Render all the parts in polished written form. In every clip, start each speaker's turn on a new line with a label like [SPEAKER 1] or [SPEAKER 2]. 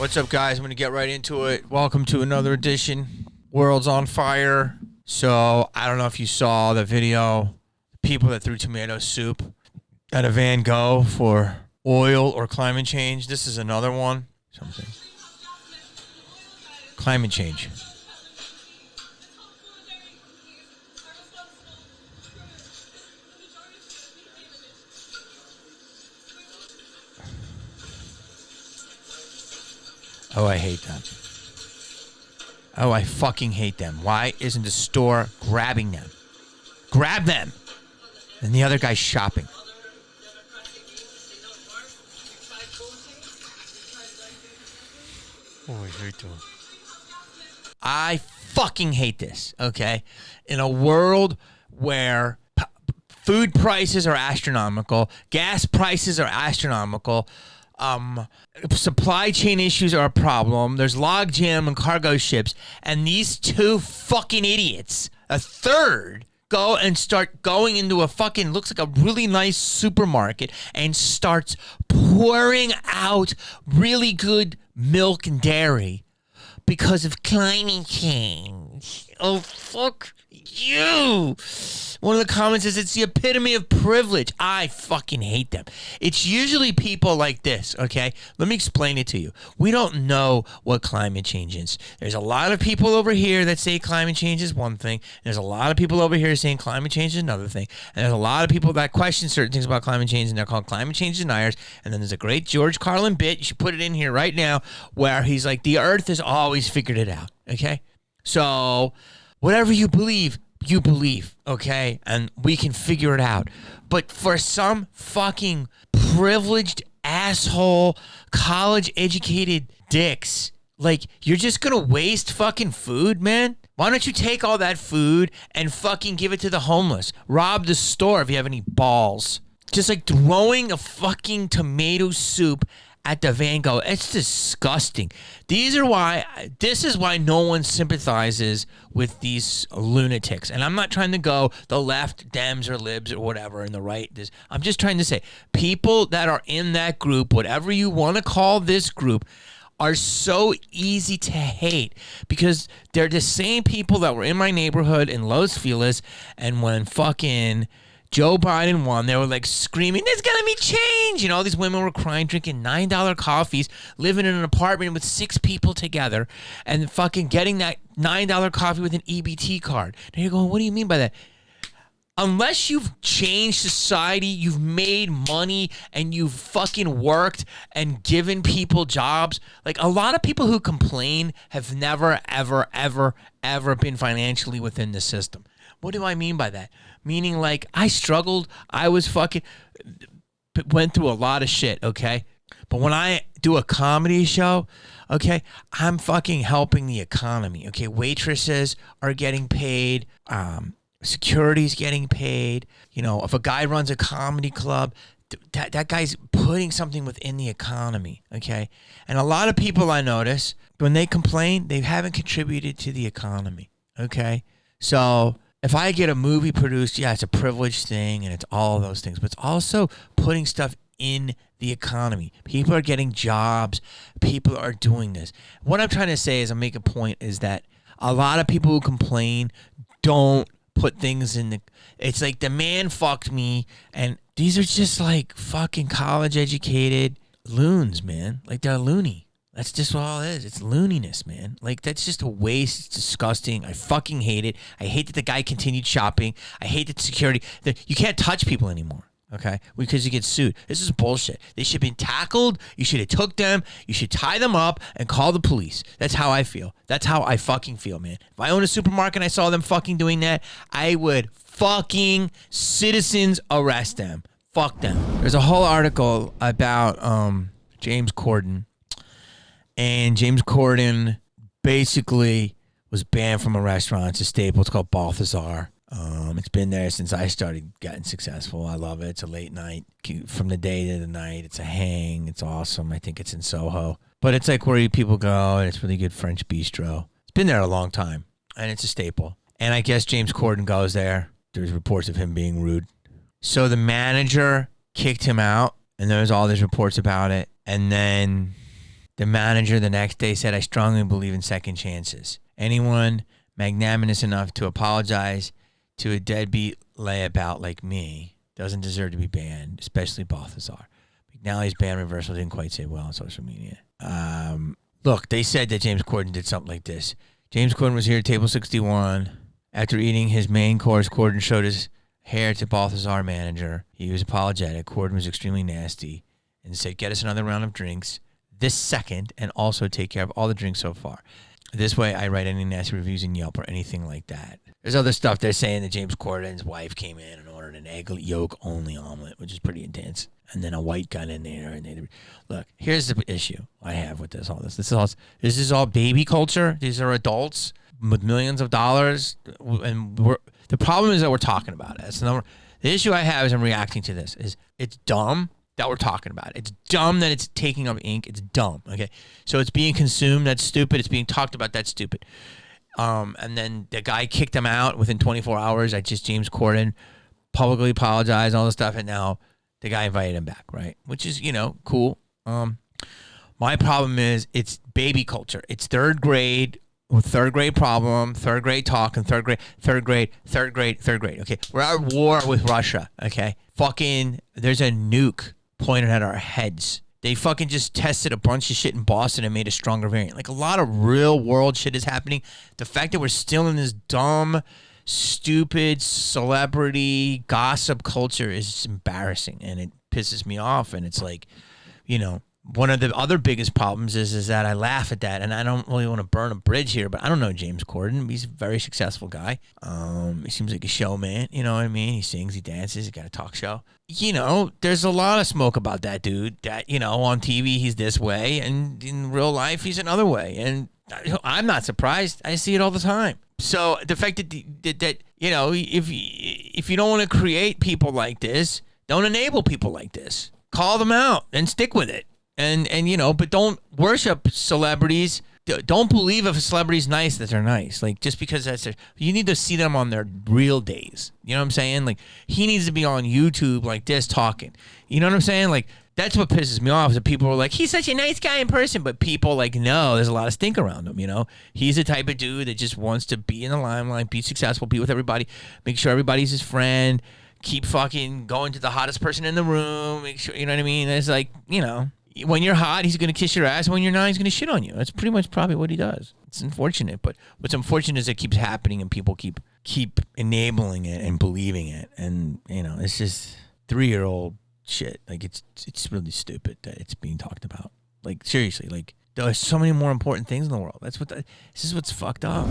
[SPEAKER 1] What's up, guys? I'm going to get right into it. Welcome to another edition. World's on fire. So, I don't know if you saw the video. People that threw tomato soup at a Van Gogh for oil or climate change. This is another one. Something. Climate change. Oh, I hate them. Oh, I fucking hate them. Why isn't the store grabbing them? Grab them! And the other guy's shopping. Oh, I hate them. I fucking hate this, okay? In a world where food prices are astronomical, gas prices are astronomical, supply chain issues are a problem. There's logjam on cargo ships, and these two fucking idiots, a third, go and start going into a fucking, looks like a really nice supermarket, and starts pouring out really good milk and dairy because of climate change. Oh, fuck you. One of the comments is, it's the epitome of privilege. I fucking hate them. It's usually people like this, okay? Let me explain it to you. We don't know what climate change is. There's a lot of people over here that say climate change is one thing. There's a lot of people over here saying climate change is another thing. And there's a lot of people that question certain things about climate change, and they're called climate change deniers. And then there's a great George Carlin bit, you should put it in here right now, where he's like, the earth has always figured it out, okay? So, whatever you believe, okay? And we can figure it out. But for some fucking privileged asshole, college-educated dicks, like, you're just gonna waste fucking food, man? Why don't you take all that food and fucking give it to the homeless? Rob the store if you have any balls. Just like throwing a fucking tomato soup at the Van Gogh. It's disgusting. This is why no one sympathizes with these lunatics. And I'm not trying to go the left, Dems or libs or whatever, and the right. I'm just trying to say, people that are in that group, whatever you want to call this group, are so easy to hate because they're the same people that were in my neighborhood in Los Feliz, and when fucking Joe Biden won, they were like screaming, there's gonna be change. You know, all these women were crying, drinking $9 coffees, living in an apartment with 6 people together, and fucking getting that $9 coffee with an EBT card. And you're going, what do you mean by that? Unless you've changed society, you've made money, and you've fucking worked and given people jobs. Like, a lot of people who complain have never, ever, ever, ever been financially within the system. What do I mean by that? Meaning, like, I struggled. I was fucking, went through a lot of shit, okay? But when I do a comedy show, okay, I'm fucking helping the economy, okay? Waitresses are getting paid. Security's getting paid. You know, if a guy runs a comedy club, that guy's putting something within the economy, okay? And a lot of people I notice, when they complain, they haven't contributed to the economy, okay? So if I get a movie produced, yeah, it's a privileged thing and it's all those things, but it's also putting stuff in the economy. People are getting jobs. People are doing this. What I'm trying to say is, I make a point, is that a lot of people who complain don't put things in the, it's like the man fucked me, and these are just like fucking college educated loons, man. Like, they're loony. That's just all it is. It's looniness, man. Like, that's just a waste. It's disgusting. I fucking hate it. I hate that the guy continued shopping. I hate that security, that you can't touch people anymore, okay? Because you get sued. This is bullshit. They should have been tackled. You should have took them. You should tie them up and call the police. That's how I feel. That's how I fucking feel, man. If I owned a supermarket and I saw them fucking doing that, I would fucking citizens arrest them. Fuck them. There's a whole article about James Corden. And James Corden basically was banned from a restaurant. It's a staple. It's called Balthazar. It's been there since I started getting successful. I love it. It's a late night, from the day to the night. It's a hang. It's awesome. I think it's in Soho. But it's like where people go, and it's really good French bistro. It's been there a long time, and it's a staple. And I guess James Corden goes there. There's reports of him being rude. So the manager kicked him out, and there was all these reports about it. And then The manager the next day said, I strongly believe in second chances. Anyone magnanimous enough to apologize to a deadbeat layabout like me doesn't deserve to be banned, especially Balthazar. McNally's ban reversal didn't quite say well on social media. Look, they said that James Corden did something like this. James Corden was here at table 61. After eating his main course, Corden showed his hair to Balthazar manager. He was apologetic. Corden was extremely nasty and said, get us another round of drinks this second and also take care of all the drinks so far. This way, I write any nasty reviews in Yelp or anything like that. There's other stuff they're saying that James Corden's wife came in and ordered an egg yolk only omelet, which is pretty intense. And then a white got in there. And look, here's the issue I have with this. This is all baby culture. These are adults with millions of dollars, and the problem is that we're talking about it. The issue I have is I'm reacting to this. It's dumb that we're talking about it. It's dumb that it's taking up ink. It's dumb. Okay, so it's being consumed. That's stupid. It's being talked about. That's stupid. And then the guy kicked him out within 24 hours. James Corden publicly apologized, all this stuff, and now the guy invited him back, right? Which is, cool. My problem is it's baby culture. It's third grade problem, third grade talk, and third grade. Okay, we're at war with Russia. Okay, there's a nuke pointed at our heads. They fucking just tested a bunch of shit in Boston and made a stronger variant. Like, a lot of real world shit is happening. The fact that we're still in this dumb, stupid celebrity gossip culture is just embarrassing, and it pisses me off. And it's like, one of the other biggest problems is that I laugh at that, and I don't really want to burn a bridge here, but I don't know James Corden. He's a very successful guy. He seems like a showman, you know what I mean? He sings, he dances, he got a talk show. There's a lot of smoke about that dude that, on TV he's this way, and in real life he's another way. And I'm not surprised. I see it all the time. So the fact that if you don't want to create people like this, don't enable people like this. Call them out and stick with it. And but don't worship celebrities. Don't believe if a celebrity's nice that they're nice. Like, just because you need to see them on their real days. You know what I'm saying? Like, he needs to be on YouTube like this talking. You know what I'm saying? Like, that's what pisses me off is that people are like, he's such a nice guy in person, but people no, there's a lot of stink around him. He's the type of dude that just wants to be in the limelight, be successful, be with everybody, make sure everybody's his friend, keep fucking going to the hottest person in the room, make sure, you know what I mean? It's like, when you're hot, he's going to kiss your ass. When you're not, he's going to shit on you. That's pretty much probably what he does. It's unfortunate, but what's unfortunate is it keeps happening and people keep enabling it and believing it. And, it's just 3-year-old shit. Like, it's really stupid that it's being talked about. Like, seriously, like, there's so many more important things in the world. This is what's fucked up.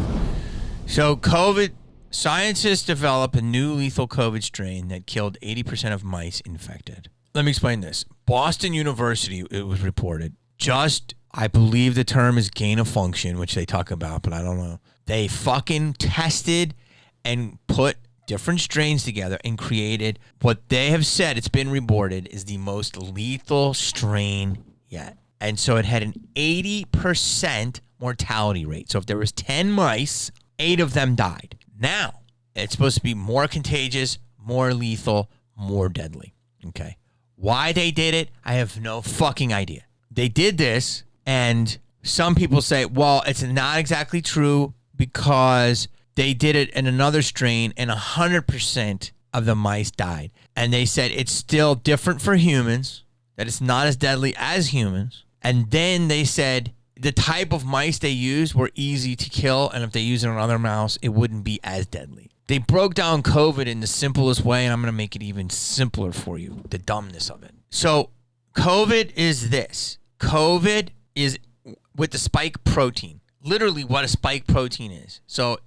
[SPEAKER 1] So COVID, scientists develop a new lethal COVID strain that killed 80% of mice infected. Let me explain this. Boston University, it was reported, I believe the term is gain of function, which they talk about, but I don't know. They fucking tested and put different strains together and created what they have said, it's been reported, is the most lethal strain yet. And so it had an 80% mortality rate. So if there was 10 mice, 8 of them died. Now, it's supposed to be more contagious, more lethal, more deadly. Okay. Why they did it, I have no fucking idea. They did this, and some people say, well, it's not exactly true because they did it in another strain and 100% of the mice died. And they said it's still different for humans, that it's not as deadly as humans. And then they said the type of mice they used were easy to kill, and if they used it on another mouse, it wouldn't be as deadly. They broke down COVID in the simplest way, and I'm going to make it even simpler for you, the dumbness of it. So COVID is this. COVID is with the spike protein, literally what a spike protein is. So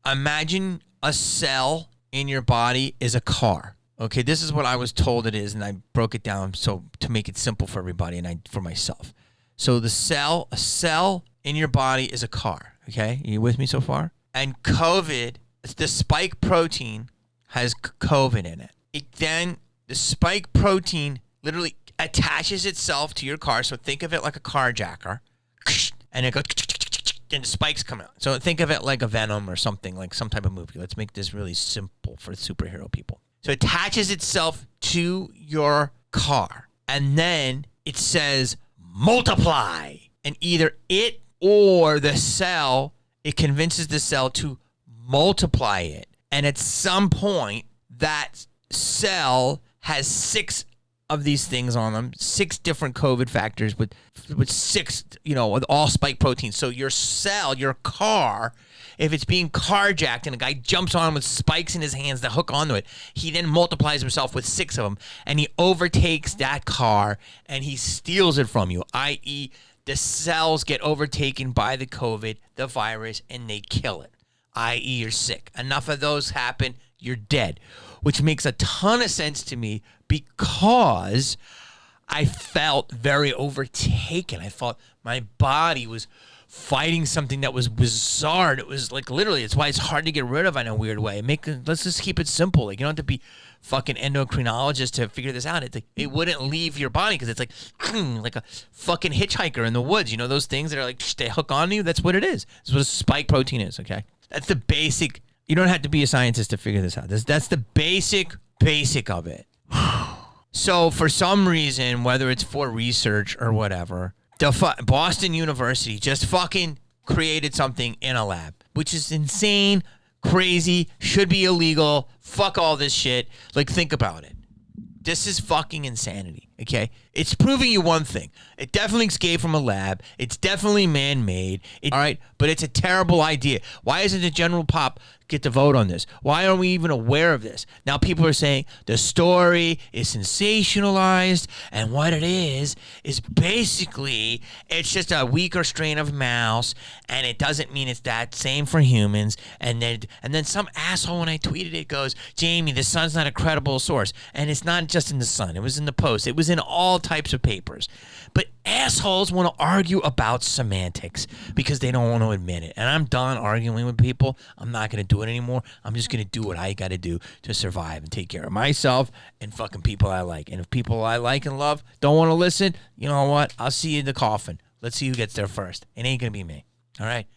[SPEAKER 1] imagine a cell in your body is a car. Okay, this is what I was told it is, and I broke it down so to make it simple for everybody and for myself. So a cell in your body is a car. Okay, are you with me so far? And COVID, the spike protein has COVID in it. Then the spike protein literally attaches itself to your car. So think of it like a carjacker, and it goes, and the spikes come out. So think of it like a Venom or something, like some type of movie. Let's make this really simple for superhero people. So it attaches itself to your car, and then it says multiply. And either it or the cell, it convinces the cell to multiply it. And at some point, that cell has 6 of these things on them, 6 different COVID factors with 6, with all spike proteins. So your cell, your car, if it's being carjacked and a guy jumps on with spikes in his hands that hook onto it, he then multiplies himself with 6 of them, and he overtakes that car and he steals it from you, i.e., the cells get overtaken by the COVID, the virus, and they kill it, i.e., you're sick. Enough of those happen, you're dead, which makes a ton of sense to me because I felt very overtaken. I felt my body was fighting something that was bizarre. It was like literally, it's why it's hard to get rid of in a weird way. Let's just keep it simple. Like, you don't have to be fucking endocrinologist to figure this out. It's like, it wouldn't leave your body because it's like a fucking hitchhiker in the woods. You know those things that are like, they hook on you? That's what it is. That's what a spike protein is, okay? That's the basic. You don't have to be a scientist to figure this out. That's the basic of it. So for some reason, whether it's for research or whatever, Boston University just fucking created something in a lab, which is insane, crazy, should be illegal. Fuck all this shit. Like, think about it. This is fucking insanity, okay? It's proving you one thing. It definitely escaped from a lab. It's definitely man-made. All right? But it's a terrible idea. Why isn't the general pop get to vote on this? Why aren't we even aware of this? Now people are saying the story is sensationalized, and what it is basically it's just a weaker strain of mouse, and it doesn't mean it's that same for humans. And then some asshole, when I tweeted it, goes, Jamie, the Sun's not a credible source. And it's not just in the Sun. It was in the Post. It was in all types of papers. But assholes want to argue about semantics because they don't want to admit it. And I'm done arguing with people. I'm not going to do it anymore. I'm just going to do what I got to do to survive and take care of myself and fucking people I like. And if people I like and love don't want to listen, you know what? I'll see you in the coffin. Let's see who gets there first. It ain't going to be me. All right?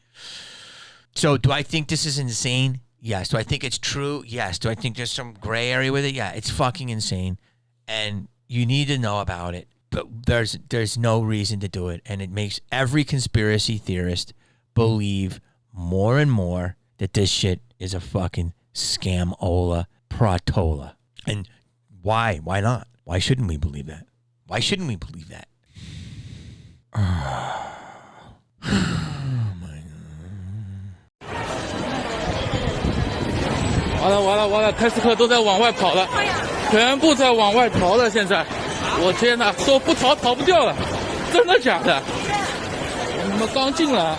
[SPEAKER 1] So do I think this is insane? Yes. Do I think it's true? Yes. Do I think there's some gray area with it? Yeah. It's fucking insane. And you need to know about it. But there's no reason to do it. And it makes every conspiracy theorist believe more and more that this shit is a fucking scam-ola protola. And why? Why not? Why shouldn't we believe that? Why shouldn't we believe that? Oh my
[SPEAKER 2] God. 完了，泰斯克都在往外跑了，全部在往外逃了。现在，我天哪，说不逃逃不掉了，真的假的？你们刚进来。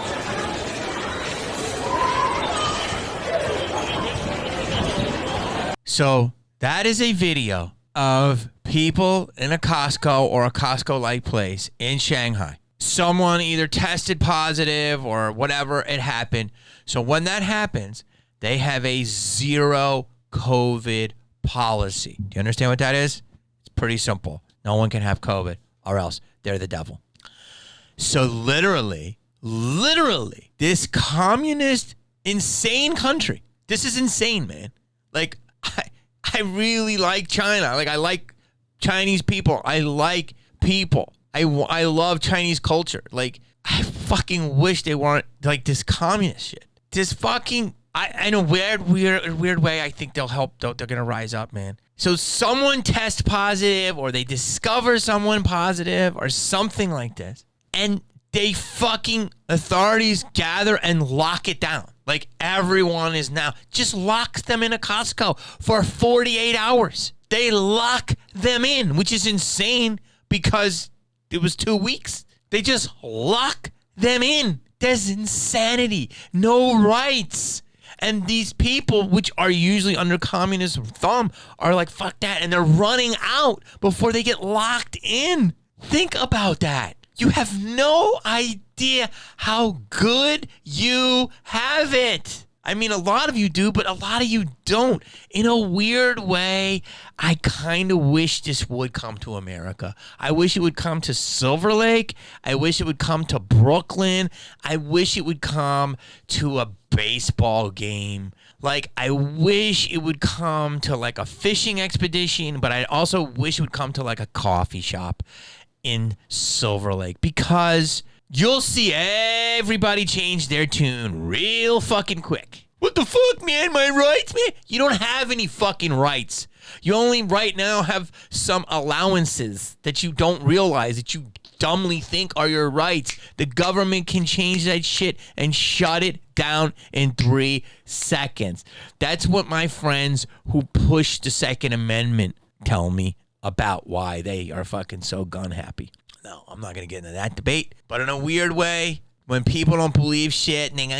[SPEAKER 1] So that is a video of people in a Costco or a Costco-like place in Shanghai. Someone either tested positive or whatever, it happened. So when that happens, they have a zero COVID policy. Do you understand what that is? It's pretty simple. No one can have COVID or else they're the devil. So literally, this communist, insane country. This is insane, man. Like, I really like China. Like, I like Chinese people. I like people. I love Chinese culture. Like, I fucking wish they weren't like this communist shit. This fucking, in a weird way, I think they'll help. They're going to rise up, man. So someone tests positive or they discover someone positive or something like this. And they fucking authorities gather and lock it down. Like, everyone is now just locks them in a Costco for 48 hours. They lock them in, which is insane because it was 2 weeks. They just lock them in. There's insanity. No rights. And these people, which are usually under communist thumb, are like, fuck that. And they're running out before they get locked in. Think about that. You have no idea how good you have it. I mean, a lot of you do, but a lot of you don't. In a weird way, I kind of wish this would come to America. I wish it would come to Silver Lake. I wish it would come to Brooklyn. I wish it would come to a baseball game. Like, I wish it would come to like a fishing expedition, but I also wish it would come to like a coffee shop in Silver Lake, because you'll see everybody change their tune real fucking quick. What the fuck, man? My rights, man? You don't have any fucking rights. You only right now have some allowances that you don't realize, that you dumbly think are your rights. The government can change that shit and shut it down in 3 seconds. That's what my friends who push the Second Amendment tell me about why they are fucking so gun happy. No, I'm not going to get into that debate. But in a weird way, when people don't believe shit and they go,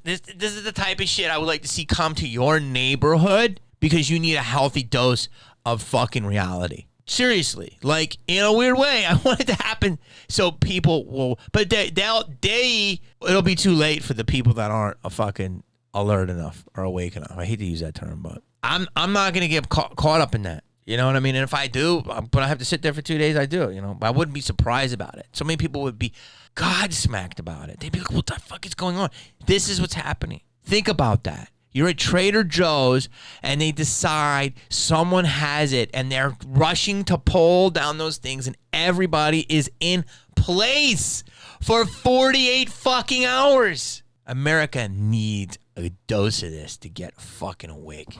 [SPEAKER 1] this is the type of shit I would like to see come to your neighborhood, because you need a healthy dose of fucking reality. Seriously, like, in a weird way, I want it to happen so people will, but it'll be too late for the people that aren't fucking alert enough or awake enough. I hate to use that term, but I'm not gonna get caught up in that. You know what I mean? And if I do, but I have to sit there for 2 days, I do. You know, but I wouldn't be surprised about it. So many people would be godsmacked about it. They'd be like, "What the fuck is going on?" This is what's happening. Think about that. You're at Trader Joe's and they decide someone has it and they're rushing to pull down those things and everybody is in place for 48 fucking hours. America needs a dose of this to get fucking awake.